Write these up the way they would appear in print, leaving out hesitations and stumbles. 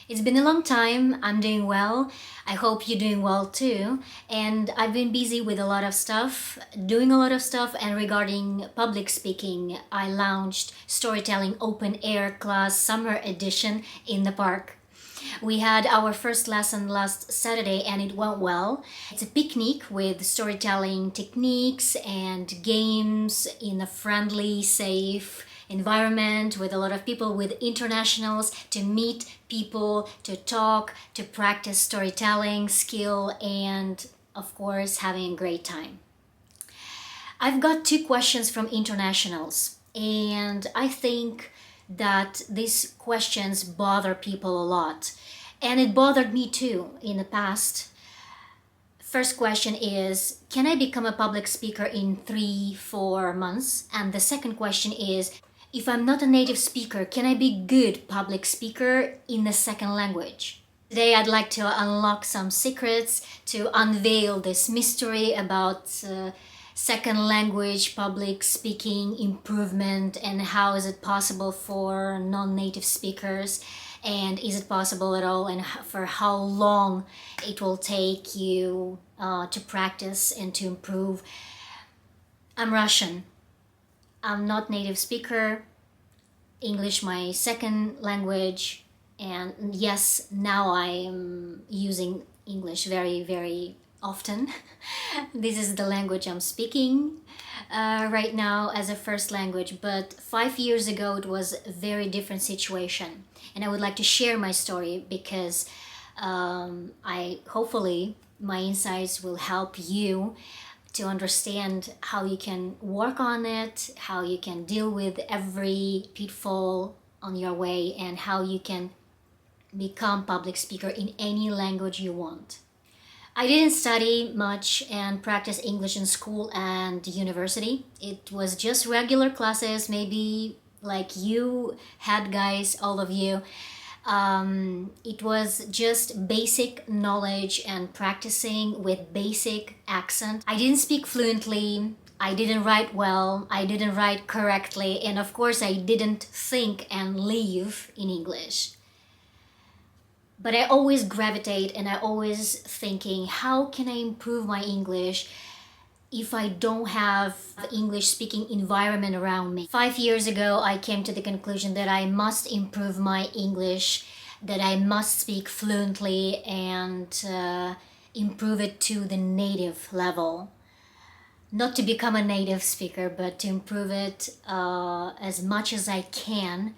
It's been a long time. I'm doing well. I hope you're doing well too. And I've been busy with a lot of stuff, doing a lot of stuff. And regarding public speaking, I launched Storytelling Open Air Class Summer Edition in the park. We had our first lesson last Saturday and it went well. It's a picnic with storytelling techniques and games in a friendly, safe environment with a lot of people, with internationals to meet people, to talk, to practice storytelling skill, and of course, having a great time. I've got two questions from internationals, and I think that these questions bother people a lot. And it bothered me too in the past. First question is, can I become a public speaker in 3-4 months? And the second question is, if I'm not a native speaker, can I be good public speaker in the second language? Today I'd like to unlock some secrets, to unveil this mystery about second language public speaking improvement, and how is it possible for non-native speakers, and is it possible at all, and for how long it will take you to practice and to improve. I'm Russian. I'm not native speaker, English my second language, and yes, now I am using English very, very often. This is the language I'm speaking right now as a first language, but 5 years ago it was a very different situation. And I would like to share my story because I hopefully my insights will help you to understand how you can work on it, how you can deal with every pitfall on your way, and how you can become public speaker in any language you want. I didn't study much and practice English in school and university. It was just regular classes, maybe like you had, guys, all of you. It was just basic knowledge and practicing with basic accent. I didn't speak fluently, I didn't write well, I didn't write correctly, and of course I didn't think and live in English. But I always gravitate and I always thinking, how can I improve my English if I don't have an English speaking environment around me? 5 years ago, I came to the conclusion that I must improve my English, that I must speak fluently and improve it to the native level. Not to become a native speaker, but to improve it as much as I can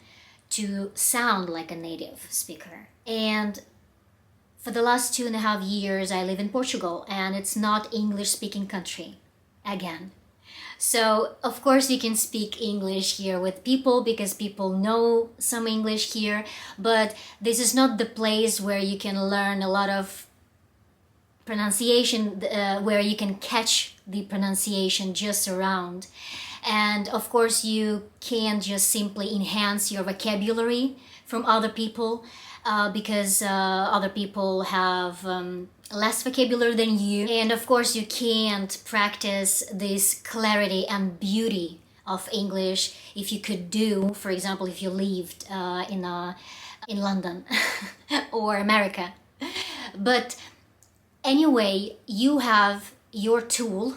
to sound like a native speaker. And for the last 2.5 years, I live in Portugal, and it's not English-speaking country, again. So, of course, you can speak English here with people because people know some English here, but this is not the place where you can learn a lot of pronunciation, where you can catch the pronunciation just around. And of course, you can't just simply enhance your vocabulary from other people because other people have less vocabulary than you. And of course, you can't practice this clarity and beauty of English if you could do, for example, if you lived in London or America. But anyway, you have your tool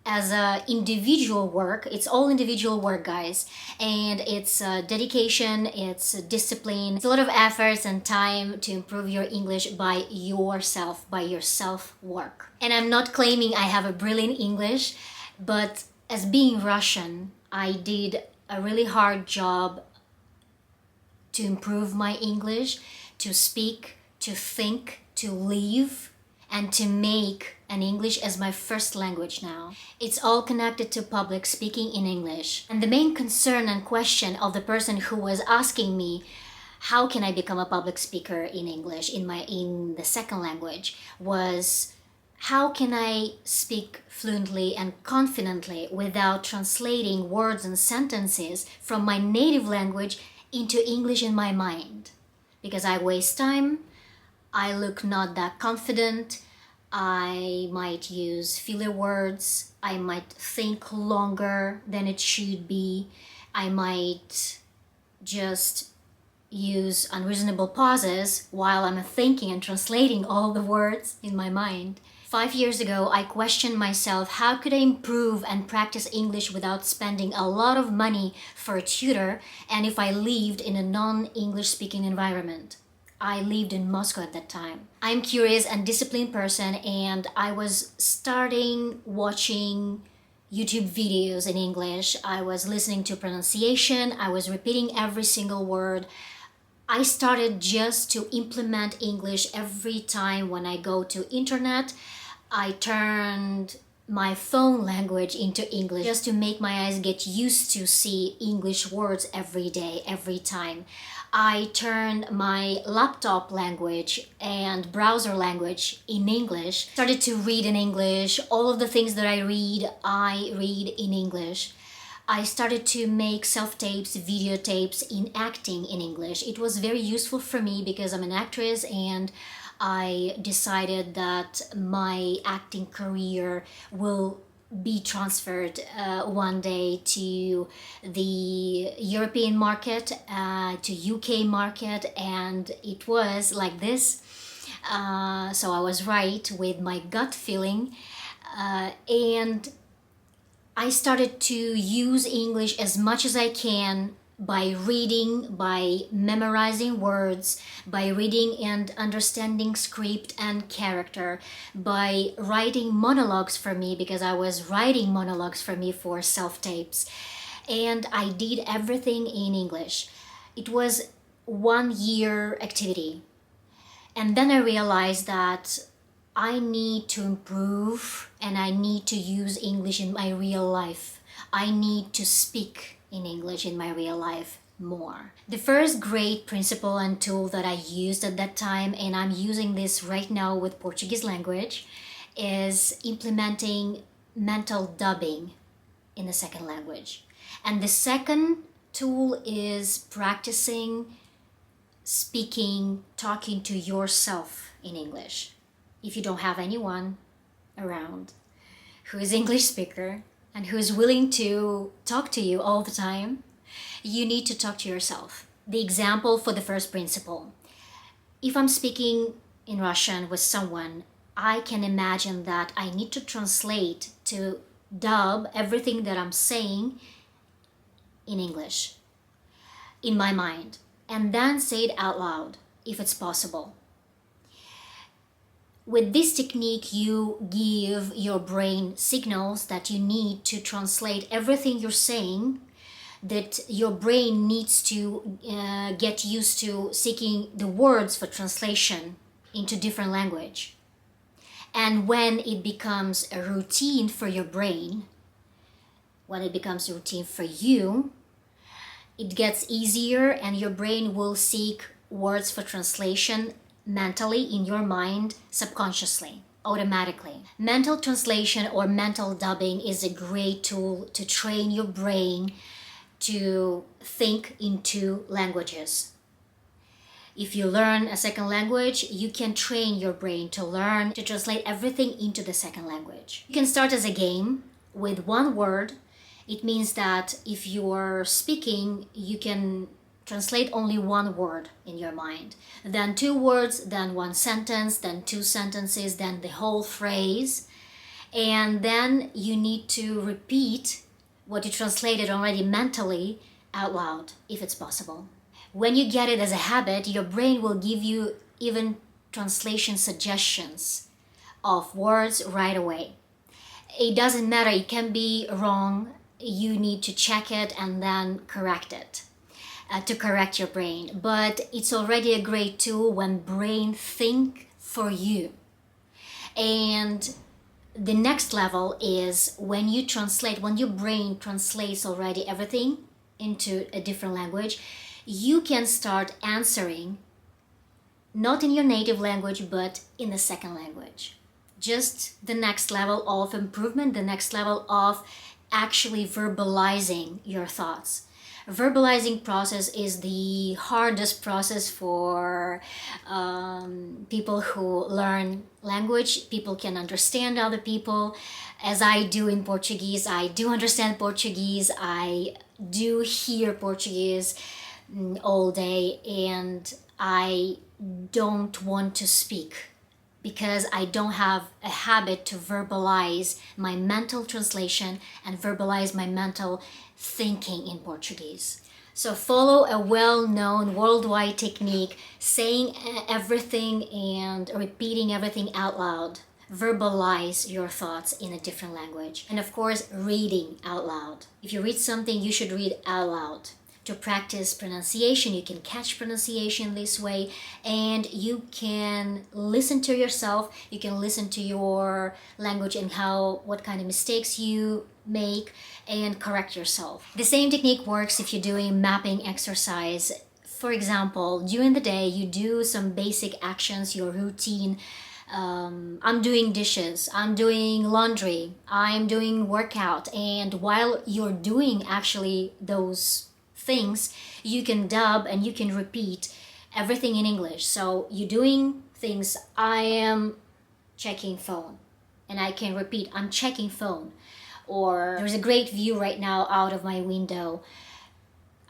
as a individual work. It's all individual work, guys, and it's dedication, it's discipline, it's a lot of efforts and time to improve your English by yourself, by your self work. And I'm not claiming I have a brilliant English, but as being Russian, I did a really hard job to improve my English, to speak, to think, to live, and to make an English as my first language now. It's all connected to public speaking in English. And the main concern and question of the person who was asking me, how can I become a public speaker in English in the second language, was how can I speak fluently and confidently without translating words and sentences from my native language into English in my mind? Because I waste time, I look not that confident, I might use filler words, I might think longer than it should be, I might just use unreasonable pauses while I'm thinking and translating all the words in my mind. 5 years ago, I questioned myself, how could I improve and practice English without spending a lot of money for a tutor and if I lived in a non-English speaking environment? I lived in Moscow at that time. I'm curious and disciplined person, and I was starting watching YouTube videos in English. I was listening to pronunciation. I was repeating every single word. I started just to implement English every time when I go to internet. I turned my phone language into English just to make my eyes get used to see English words every day, every time. I turned my laptop language and browser language in English, started to read in English. All of the things that I read in English. I started to make self-tapes, videotapes in acting in English. It was very useful for me because I'm an actress, and I decided that my acting career will be transferred one day to the European market, to UK market, and it was like this. So I was right with my gut feeling, and I started to use English as much as I can by reading, by memorizing words, by reading and understanding script and character, by writing monologues for me, because I was writing monologues for me for self-tapes. And I did everything in English. It was 1 year activity. And then I realized that I need to improve and I need to use English in my real life. I need to speak in English in my real life more. The first great principle and tool that I used at that time, and I'm using this right now with Portuguese language, is implementing mental dubbing in the second language. And the second tool is practicing speaking, talking to yourself in English. If you don't have anyone around who is English speaker and who is willing to talk to you all the time, you need to talk to yourself. The example for the first principle. If I'm speaking in Russian with someone, I can imagine that I need to translate, to dub everything that I'm saying in English in my mind, and then say it out loud if it's possible. With this technique, you give your brain signals that you need to translate everything you're saying, that your brain needs to get used to seeking the words for translation into different language. And when it becomes a routine for your brain, when it becomes a routine for you, it gets easier and your brain will seek words for translation mentally in your mind, subconsciously, automatically. Mental translation or mental dubbing is a great tool to train your brain to think in two languages. If you learn a second language, you can train your brain to learn to translate everything into the second language. You can start as a game with one word. It means that if you are speaking, you can translate only one word in your mind, then two words, then one sentence, then two sentences, then the whole phrase. And then you need to repeat what you translated already mentally out loud, if it's possible. When you get it as a habit, your brain will give you even translation suggestions of words right away. It doesn't matter, it can be wrong. You need to check it and then correct it. To correct your brain, but it's already a great tool when brain think for you. And the next level is when you translate, when your brain translates already everything into a different language, you can start answering not in your native language but in the second language. Just the next level of improvement, the next level of actually verbalizing your thoughts. Verbalizing process is the hardest process for people who learn language. People can understand other people. As I do in Portuguese, I do understand Portuguese. I do hear Portuguese. all day, and I don't want to speak because I don't have a habit to verbalize my mental translation and verbalize my mental thinking in Portuguese. So follow a well-known worldwide technique, saying everything and repeating everything out loud. Verbalize your thoughts in a different language. And of course, reading out loud. If you read something, you should read out loud. To practice pronunciation, you can catch pronunciation this way, and you can listen to yourself, you can listen to your language and what kind of mistakes you make, and correct yourself. The same technique works if you're doing mapping exercise. For example, during the day you do some basic actions, your routine. I'm doing dishes, I'm doing laundry, I'm doing workout, and while you're doing actually those things, you can dub and you can repeat everything in English. So you're doing things, I am checking phone, and I can repeat, I'm checking phone. Or there's a great view right now out of my window.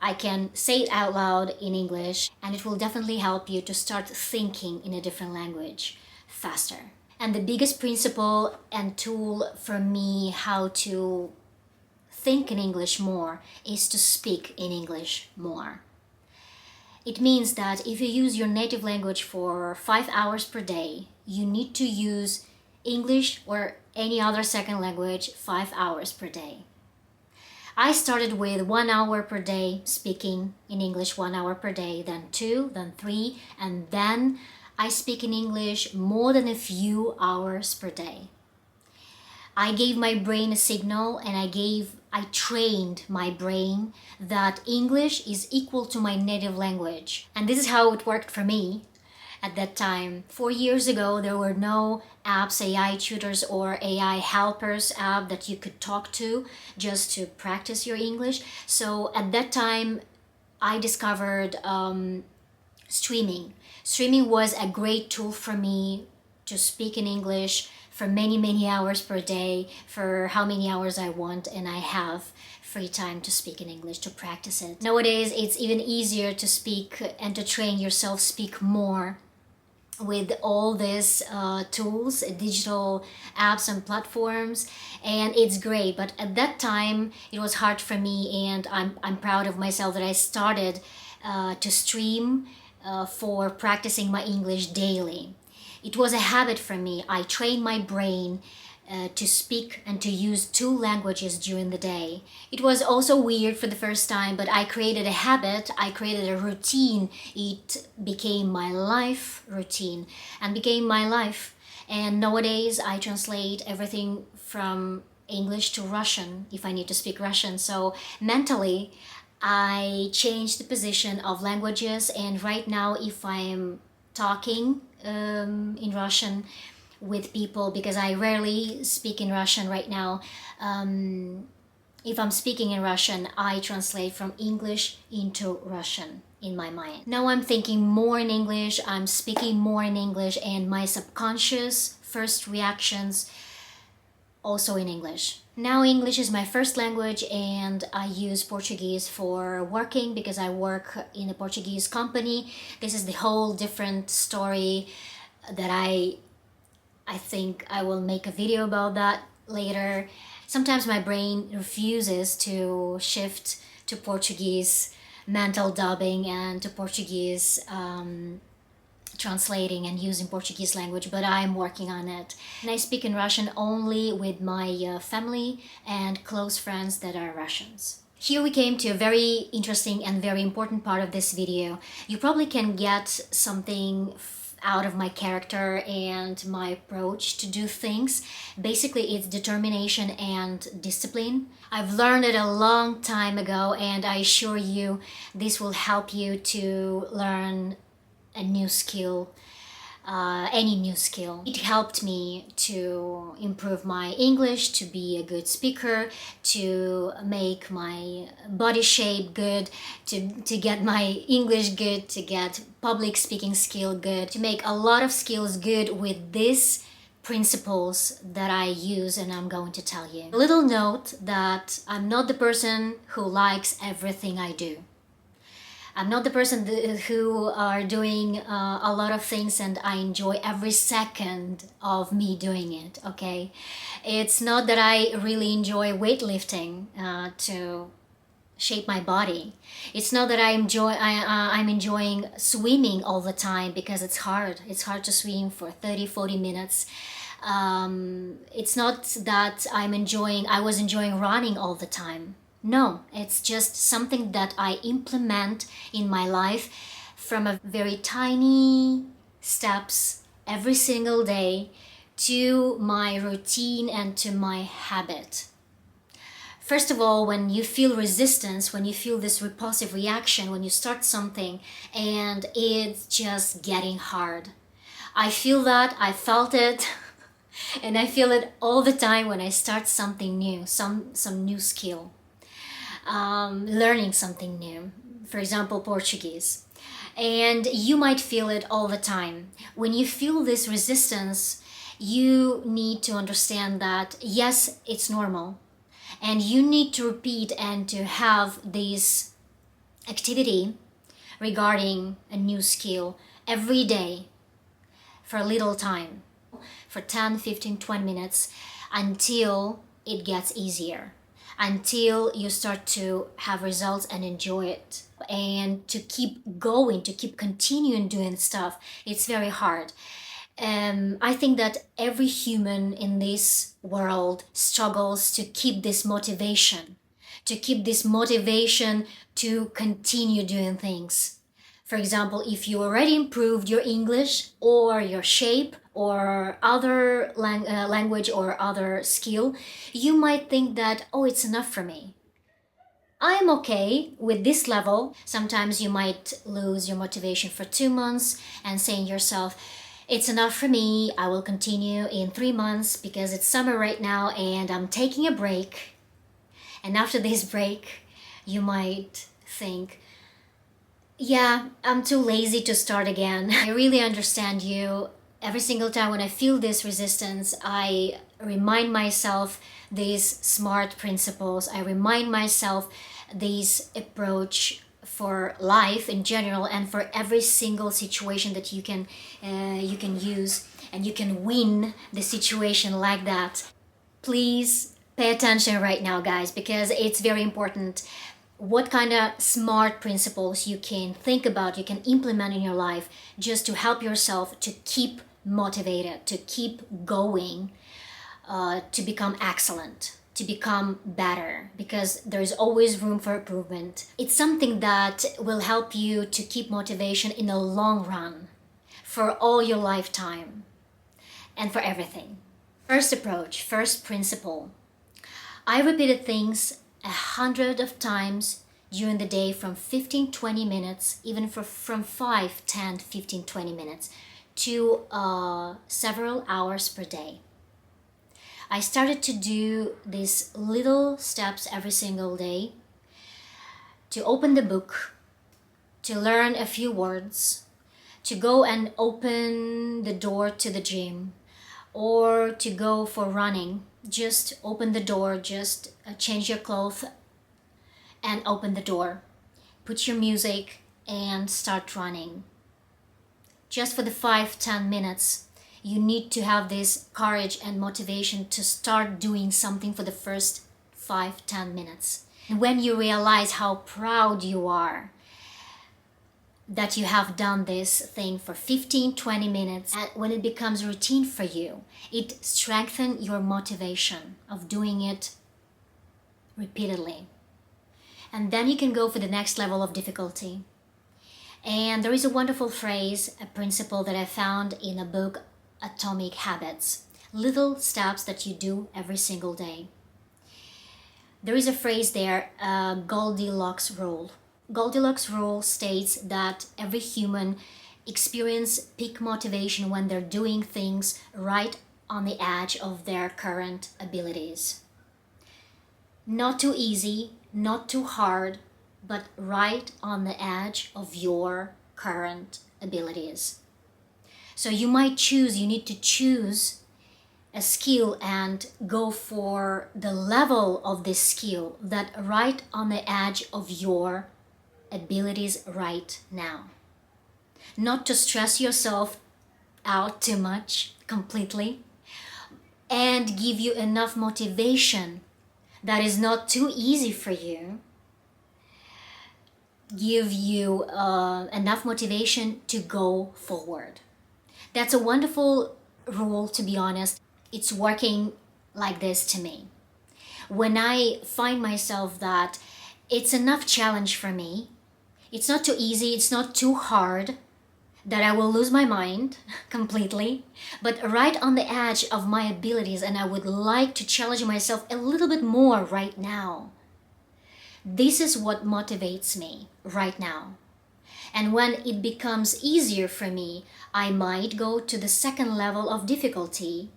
I can say it out loud in English, and it will definitely help you to start thinking in a different language faster. And the biggest principle and tool for me how to think in English more is to speak in English more. It means that if you use your native language for 5 hours per day, you need to use English or any other second language 5 hours per day. I started with 1 hour per day speaking in English, 1 hour per day, then 2, then 3, and then I speak in English more than a few hours per day. I gave my brain a signal, and I trained my brain that English is equal to my native language. And this is how it worked for me at that time. 4 years ago, there were no apps, AI tutors or AI helpers app that you could talk to just to practice your English. So at that time, I discovered streaming. Streaming was a great tool for me to speak in English for many hours per day, for how many hours I want, and I have free time to speak in English, to practice it. Nowadays, it's even easier to speak and to train yourself speak more with all these tools, digital apps and platforms, and it's great. But at that time, it was hard for me, and I'm proud of myself that I started to stream for practicing my English daily. It was a habit for me. I trained my brain to speak and to use 2 languages during the day. It was also weird for the first time, but I created a habit, I created a routine. It became my life routine and became my life. And nowadays I translate everything from English to Russian if I need to speak Russian. So mentally, I changed the position of languages, and right now if I'm talking in Russian with people, because I rarely speak in Russian right now. If I'm speaking in Russian, I translate from English into Russian in my mind. Now I'm thinking more in English, I'm speaking more in English, and my subconscious first reactions also in English. Now English is my first language, and I use Portuguese for working because I work in a Portuguese company. This is the whole different story that I think I will make a video about that later. Sometimes my brain refuses to shift to Portuguese mental dubbing and to Portuguese translating and using Portuguese language, but I'm working on it. And I speak in Russian only with my family and close friends that are Russians. Here we came to a very interesting and very important part of this video. You probably can get something out of my character and my approach to do things. Basically, it's determination and discipline. I've learned it a long time ago, and I assure you this will help you to learn a new skill, any new skill. It helped me to improve my English, to be a good speaker, to make my body shape good, to get my English good, to get public speaking skill good, to make a lot of skills good with these principles that I use and I'm going to tell you. A little note that I'm not the person who likes everything I do. I'm not the person who are doing a lot of things and I enjoy every second of me doing it, okay? It's not that I really enjoy weightlifting to shape my body. It's not that I'm enjoying swimming all the time because it's hard. It's hard to swim for 30-40 minutes. It's not that I was enjoying running all the time. No, it's just something that I implement in my life from a very tiny steps every single day to my routine and to my habit. First of all, when you feel resistance, when you feel this repulsive reaction, when you start something and it's just getting hard. I feel that, I felt it, and I feel it all the time when I start something new, some new skill, learning something new, for example, Portuguese. And you might feel it all the time. When you feel this resistance, you need to understand that, yes, it's normal. And you need to repeat and to have this activity regarding a new skill every day for a little time, for 10, 15, 20 minutes until it gets easier, until you start to have results and enjoy it. And to keep going, to keep continuing doing stuff, it's very hard. I think that every human in this world struggles to keep this motivation, to continue doing things. For example, if you already improved your English or your shape or other language or other skill, you might think that, oh, it's enough for me. I'm okay with this level. Sometimes you might lose your motivation for 2 months and saying yourself, it's enough for me, I will continue in 3 months because it's summer right now and I'm taking a break. And after this break, you might think, yeah, I'm too lazy to start again. I really understand you. Every single time when I feel this resistance, I remind myself these smart principles. I remind myself this approach for life in general and for every single situation that you can use, and you can win the situation like that. Please pay attention right now, guys, because it's very important what kind of smart principles you can think about, you can implement in your life just to help yourself to keep motivated, to keep going, to become excellent, to become better, because there's always room for improvement. It's something that will help you to keep motivation in the long run for all your lifetime and for everything. First approach, first principle. I repeated things 100 of times during the day from 15-20 minutes, even from 5, 10, 15, 20 minutes to several hours per day. I started to do these little steps every single day, to open the book, to learn a few words, to go and open the door to the gym, or to go for running. Just open the door, just change your clothes and open the door. Put your music and start running. Just for the 5-10 minutes, you need to have this courage and motivation to start doing something for the first 5-10 minutes. And when you realize how proud you are that you have done this thing for 15-20 minutes, and when it becomes routine for you, it strengthens your motivation of doing it repeatedly. And then you can go for the next level of difficulty. And there is a wonderful phrase, a principle that I found in a book, Atomic Habits. Little steps that you do every single day. There is a phrase there, Goldilocks rule. Goldilocks rule states that every human experiences peak motivation when they're doing things right on the edge of their current abilities. Not too easy, not too hard, but right on the edge of your current abilities. So you need to choose a skill and go for the level of this skill that right on the edge of your abilities right now. Not to stress yourself out too much completely, and give you enough motivation that is not too easy for you. Give you enough motivation to go forward. That's a wonderful rule, to be honest. It's working like this to me. When I find myself that it's enough challenge for me, it's not too easy, it's not too hard, that I will lose my mind completely, but right on the edge of my abilities, and I would like to challenge myself a little bit more right now. This is what motivates me right now. And when it becomes easier for me, I might go to the second level of difficulty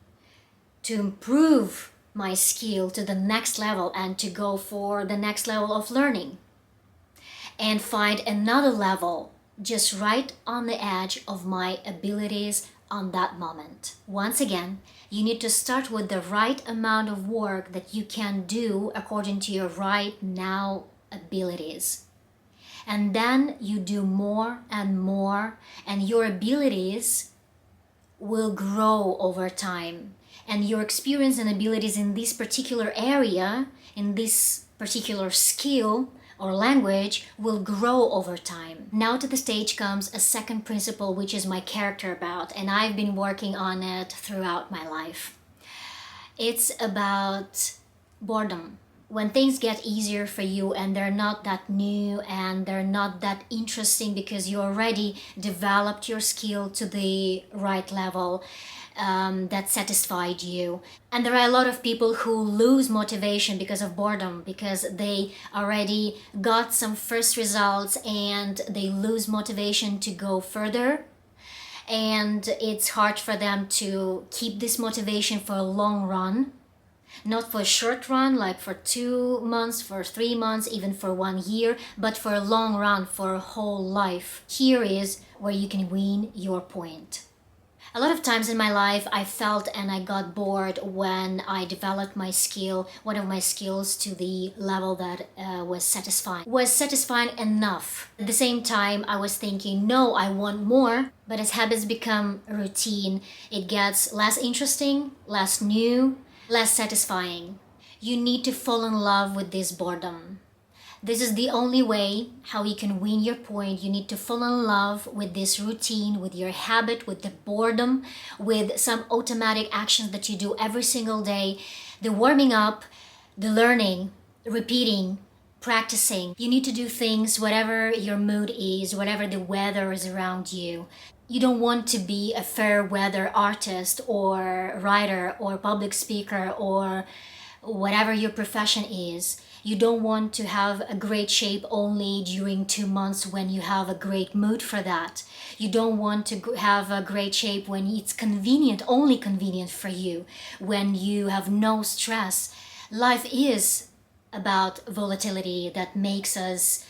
to improve my skill to the next level and to go for the next level of learning. And find another level just right on the edge of my abilities on that moment. Once again, you need to start with the right amount of work that you can do according to your right now abilities. And then you do more and more, and your abilities will grow over time. And your experience and abilities in this particular area, in this particular skill or language, will grow over time. Now to the stage comes a second principle, which is my character about, and I've been working on it throughout my life. It's about boredom. When things get easier for you and they're not that new and they're not that interesting because you already developed your skill to the right level, that satisfied you. And there are a lot of people who lose motivation because of boredom, because they already got some first results and they lose motivation to go further. And it's hard for them to keep this motivation for a long run. Not for a short run, like for 2 months, for 3 months, even for 1 year, but for a long run, for a whole life. Here is where you can win your point. A lot of times in my life, I felt and I got bored when I developed my skill, one of my skills, to the level that was satisfying enough. At the same time, I was thinking, no, I want more. But as habits become routine, it gets less interesting, less new, less satisfying. You need to fall in love with this boredom. This is the only way how you can win your point. You need to fall in love with this routine, with your habit, with the boredom, with some automatic actions that you do every single day. The warming up, the learning, repeating, practicing. You need to do things whatever your mood is, whatever the weather is around you. You don't want to be a fair weather artist or writer or public speaker or whatever your profession is. You don't want to have a great shape only during 2 months when you have a great mood for that. You don't want to have a great shape when it's convenient, only convenient for you, when you have no stress. Life is about volatility that makes us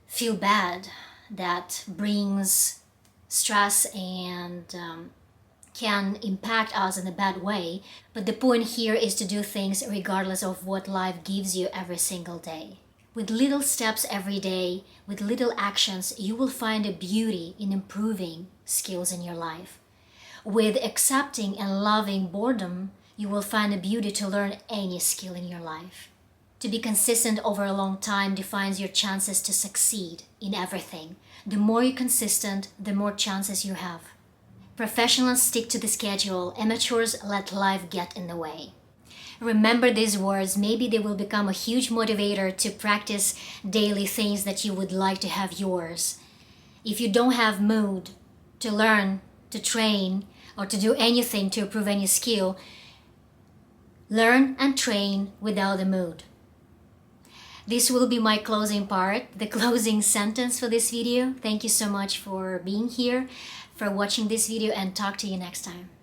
feel bad, that brings stress and can impact us in a bad way. But the point here is to do things regardless of what life gives you every single day. With little steps every day, with little actions, you will find a beauty in improving skills in your life. With accepting and loving boredom, you will find a beauty to learn any skill in your life. To be consistent over a long time defines your chances to succeed in everything. The more you're consistent, the more chances you have. Professionals stick to the schedule. Amateurs let life get in the way. Remember these words. Maybe they will become a huge motivator to practice daily things that you would like to have yours. If you don't have mood to learn, to train, or to do anything to improve any skill, learn and train without a mood. This will be my closing part, the closing sentence for this video. Thank you so much for being here, for watching this video, and talk to you next time.